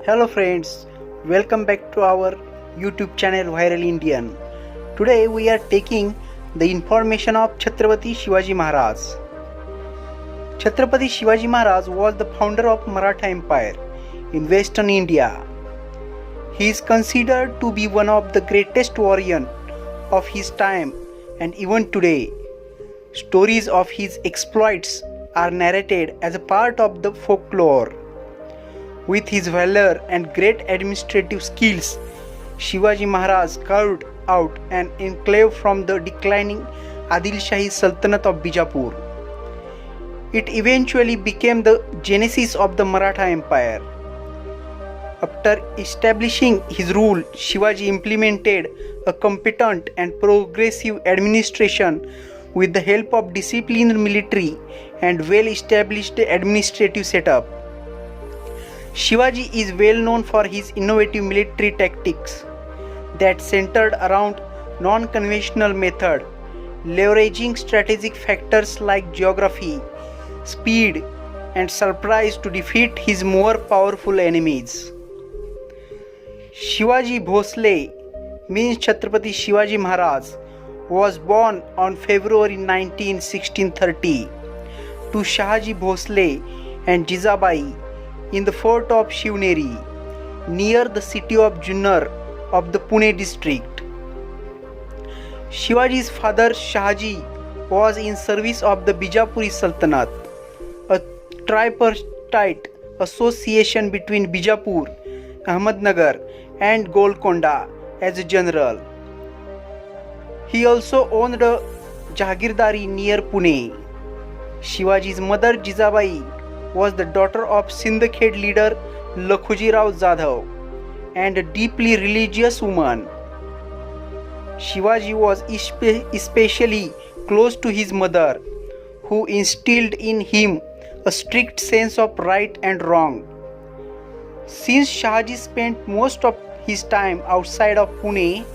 Hello friends, welcome back to our YouTube channel Viral Indian. Today we are taking the information of Chatrapati Shivaji Maharaj. Chatrapati Shivaji Maharaj was the founder of Maratha Empire in Western India. He is considered to be one of the greatest warriors of his time, and even today, stories of his exploits are narrated as a part of the folklore. With his valor and great administrative skills, Shivaji Maharaj carved out an enclave from the declining Adil Shahi Sultanate of Bijapur. It eventually became the genesis of the Maratha Empire. After establishing his rule, Shivaji implemented a competent and progressive administration with the help of disciplined military and well-established administrative setup. Shivaji is well known for his innovative military tactics that centered around non-conventional method, leveraging strategic factors like geography, speed, and surprise to defeat his more powerful enemies. Shivaji Bhosle means Chatrapati Shivaji Maharaj was born on February 19, 1630 to Shahaji Bhosle and Jizabai in the fort of Shivneri near the city of Junnar of the Pune district. Shivaji's father Shahaji was in service of the Bijapuri Sultanate, a tripartite association between Bijapur, Ahmednagar and Golconda as a general. He also owned a Jagirdari near Pune. Shivaji's mother Jizabai was the daughter of Sindhkhed leader Lakhuji Rao Jadhav and a deeply religious woman. Shivaji was especially close to his mother, who instilled in him a strict sense of right and wrong. Since Shahaji spent most of his time outside of Pune,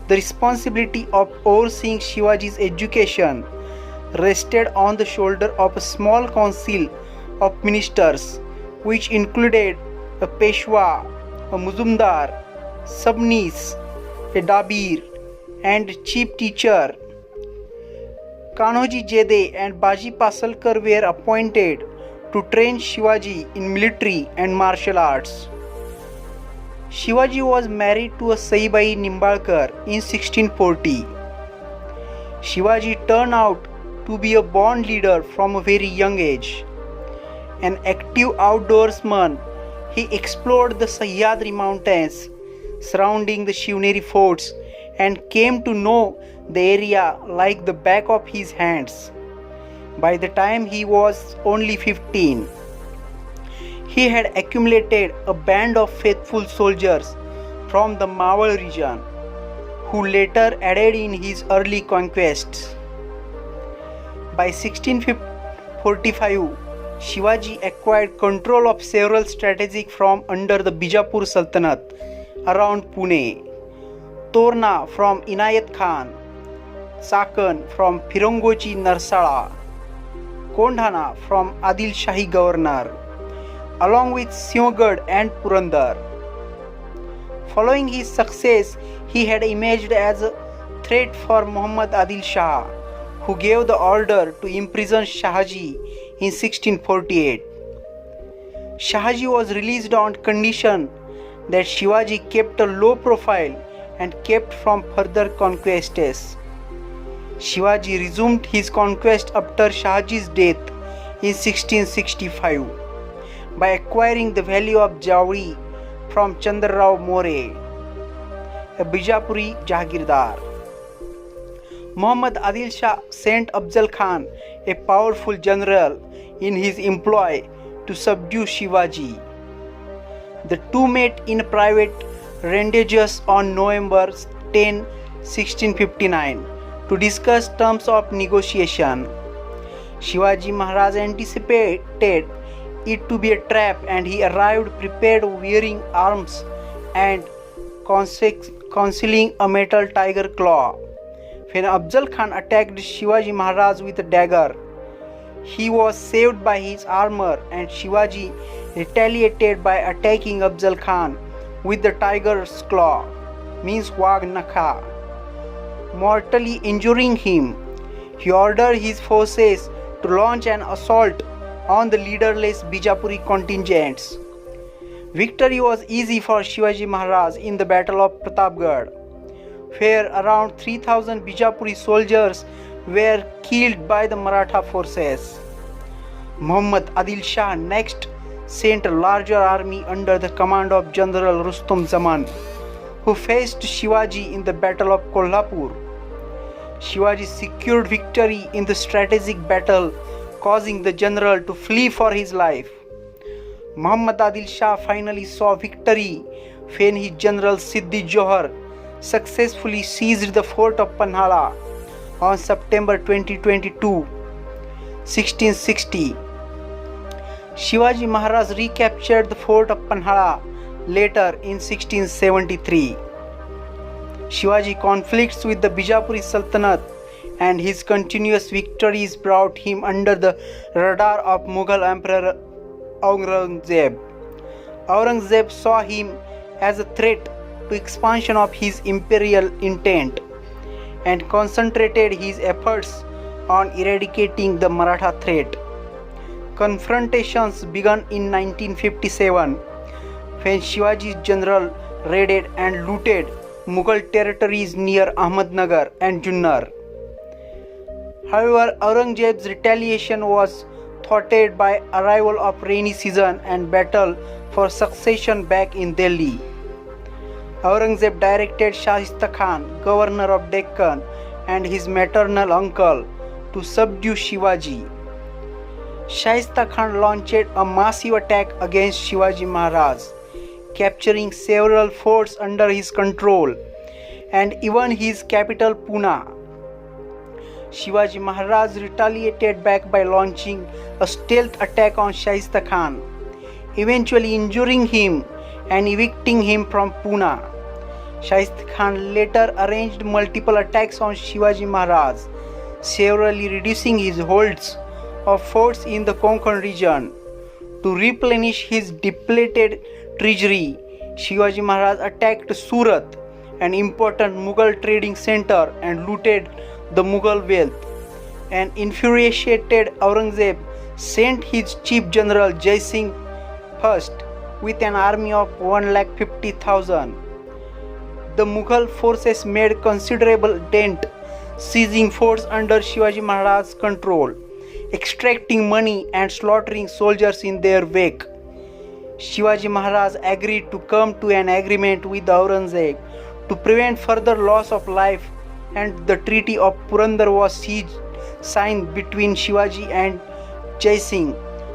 the responsibility of overseeing Shivaji's education rested on the shoulder of a small council of ministers, which included a Peshwa, a Muzumdar, Sabnis, a Dabir, and chief teacher. Kanhoji Jede and Baji Pasalkar were appointed to train Shivaji in military and martial arts. Shivaji was married to a Saibai Nimbalkar in 1640. Shivaji turned out to be a born leader from a very young age. An active outdoorsman, he explored the Sahyadri mountains surrounding the Shivneri forts and came to know the area like the back of his hands. By the time he was only 15, he had accumulated a band of faithful soldiers from the Mawal region, who later aided in his early conquests. By 1645, Shivaji acquired control of several strategies from under the Bijapur Sultanate around Pune, Torna from Inayat Khan, Sakan from Firangoji Narsala, Kondhana from Adil Shahi governor, along with Siongad and Purandar. Following his success, he had emerged as a threat for Muhammad Adil Shah, who gave the order to imprison Shahaji in 1648. Shahaji was released on condition that Shivaji kept a low profile and kept from further conquests. Shivaji resumed his conquest after Shahaji's death in 1665 by acquiring the valley of Jauri from Chandrarao More, a Bijapuri Jagirdar. Muhammad Adil Shah sent Afzal Khan, a powerful general, in his employ to subdue Shivaji. The two met in private rendezvous on November 10, 1659 to discuss terms of negotiation. Shivaji Maharaj anticipated it to be a trap and he arrived prepared wearing arms and concealing a metal tiger claw. When Afzal Khan attacked Shivaji Maharaj with a dagger, he was saved by his armor and Shivaji retaliated by attacking Afzal Khan with the tiger's claw, means Wagh Nakha, mortally injuring him. He ordered his forces to launch an assault on the leaderless Bijapuri contingents. Victory was easy for Shivaji Maharaj in the Battle of Pratapgarh, where around 3,000 Bijapuri soldiers were killed by the Maratha forces. Muhammad Adil Shah next sent a larger army under the command of General Rustam Zaman, who faced Shivaji in the Battle of Kolhapur. Shivaji secured victory in the strategic battle, causing the general to flee for his life. Muhammad Adil Shah finally saw victory when his general Siddhi Johar successfully seized the fort of Panhala on September 2022, 1660. Shivaji Maharaj recaptured the fort of Panhala later in 1673. Shivaji conflicts with the Bijapuri Sultanate and his continuous victories brought him under the radar of Mughal Emperor Aurangzeb. Aurangzeb saw him as a threat to expansion of his imperial intent and concentrated his efforts on eradicating the Maratha threat. Confrontations began in 1957 when Shivaji's general raided and looted Mughal territories near Ahmednagar and Junnar. However, Aurangzeb's retaliation was thwarted by arrival of rainy season and battle for succession back in Delhi. Aurangzeb directed Shahista Khan, governor of Deccan, and his maternal uncle to subdue Shivaji. Shahista Khan launched a massive attack against Shivaji Maharaj, capturing several forts under his control and even his capital Pune. Shivaji Maharaj retaliated back by launching a stealth attack on Shahista Khan, eventually injuring him and evicting him from Pune. Shahista Khan later arranged multiple attacks on Shivaji Maharaj, severely reducing his holds of forts in the Konkan region. To replenish his depleted treasury, Shivaji Maharaj attacked Surat, an important Mughal trading center, and looted the Mughal wealth. An infuriated Aurangzeb sent his chief general Jai Singh first with an army of 150,000. The Mughal forces made considerable dent, seizing forts under Shivaji Maharaj's control, extracting money and slaughtering soldiers in their wake. Shivaji Maharaj agreed to come to an agreement with Aurangzeb to prevent further loss of life, and the Treaty of Purandar was signed between Shivaji and Jai Singh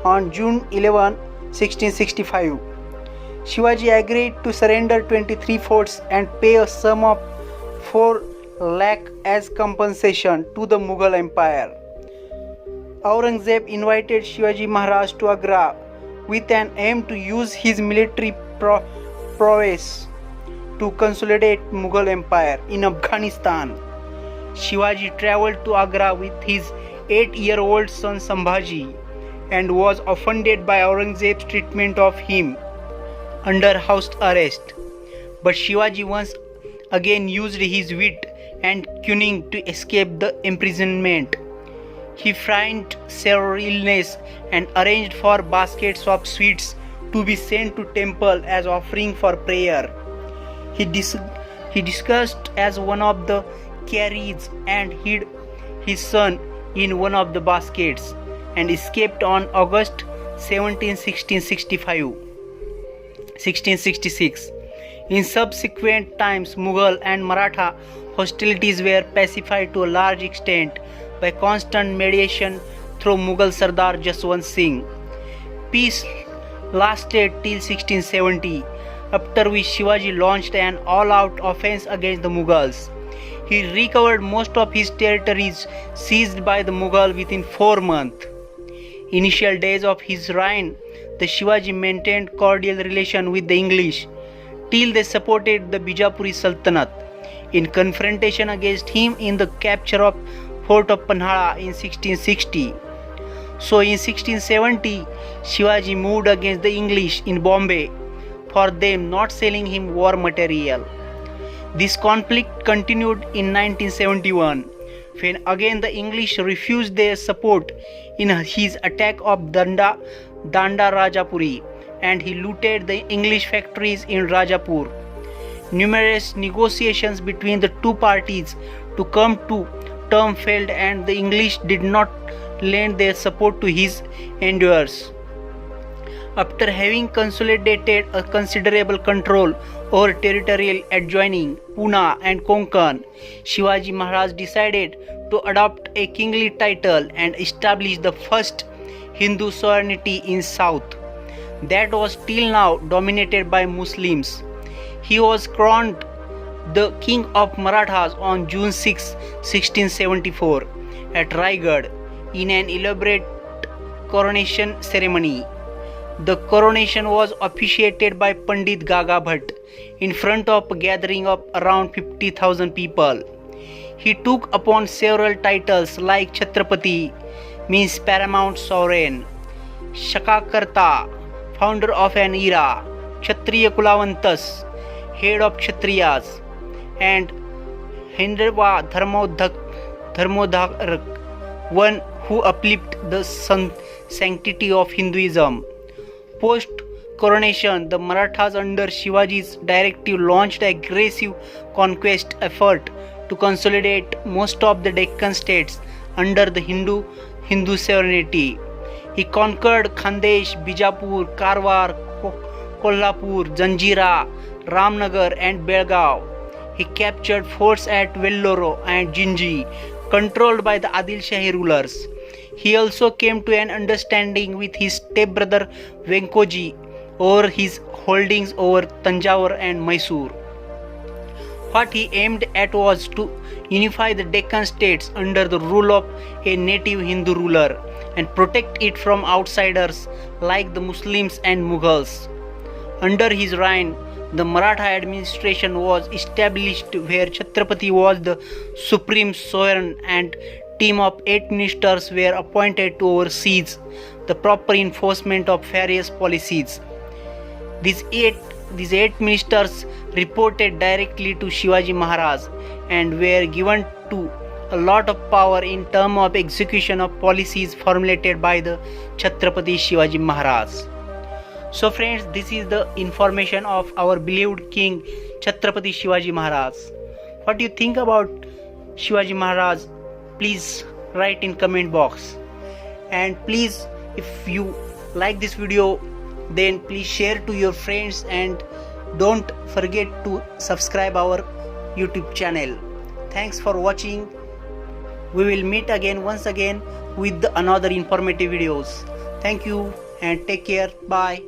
on June 11, 1665. Shivaji agreed to surrender 23 forts and pay a sum of 4 lakh as compensation to the Mughal Empire. Aurangzeb invited Shivaji Maharaj to Agra with an aim to use his military prowess to consolidate Mughal Empire in Afghanistan. Shivaji travelled to Agra with his 8-year-old son Sambhaji and was offended by Aurangzeb's treatment of him under house arrest. But Shivaji once again used his wit and cunning to escape the imprisonment. He feigned severe illness and arranged for baskets of sweets to be sent to temple as offering for prayer. He disguised as one of the carriages and hid his son in one of the baskets and escaped on August 17, 1666. In subsequent times, Mughal and Maratha hostilities were pacified to a large extent by constant mediation through Mughal Sardar Jaswant Singh. Peace lasted till 1670, after which Shivaji launched an all-out offense against the Mughals. He recovered most of his territories seized by the Mughal within 4 months. Initial days of his reign, the Shivaji maintained cordial relation with the English till they supported the Bijapuri Sultanate in confrontation against him in the capture of Fort of Panhala in 1660. So in 1670, Shivaji moved against the English in Bombay for them not selling him war material. This conflict continued in 1971 when again the English refused their support in his attack of Danda Rajapuri, and he looted the English factories in Rajapur. Numerous negotiations between the two parties to come to terms failed, and the English did not lend their support to his endeavors. After having consolidated a considerable control over territory adjoining Pune and Konkan, Shivaji Maharaj decided to adopt a kingly title and establish the first Hindu sovereignty in South that was till now dominated by Muslims. He was crowned the King of Marathas on June 6, 1674 at Raigad in an elaborate coronation ceremony. The coronation was officiated by Pandit Gaga Bhatt in front of a gathering of around 50,000 people. He took upon several titles like Chatrapati, means paramount sovereign, Shakakarta, founder of an era, Kshatriya Kulavantas, head of Kshatriyas, and Hindava Dharmodharak, one who uplifted the sanctity of Hinduism. Post coronation, the Marathas under Shivaji's directive launched an aggressive conquest effort to consolidate most of the Deccan states under the Hindu sovereignty. He conquered Khandesh, Bijapur, Karwar, Kolhapur, Zanjira, Ramnagar and Belgaum. He captured forts at Vellore and Jinji, controlled by the Adil Shahi rulers. He also came to an understanding with his stepbrother Venkoji over his holdings over Tanjore and Mysore. What he aimed at was to unify the Deccan states under the rule of a native Hindu ruler and protect it from outsiders like the Muslims and Mughals. Under his reign, the Maratha administration was established where Chatrapati was the supreme sovereign, and team of 8 ministers were appointed to oversee the proper enforcement of various policies. These eight ministers reported directly to Shivaji Maharaj and were given to a lot of power in terms of execution of policies formulated by the Chatrapati Shivaji Maharaj. So friends, this is the information of our beloved King Chatrapati Shivaji Maharaj. What do you think about Shivaji Maharaj? Please write in comment box, and please, if you like this video, then please share to your friends, and don't forget to subscribe our YouTube channel. Thanks for watching. We will meet again once again with another informative videos. Thank you and take care. Bye.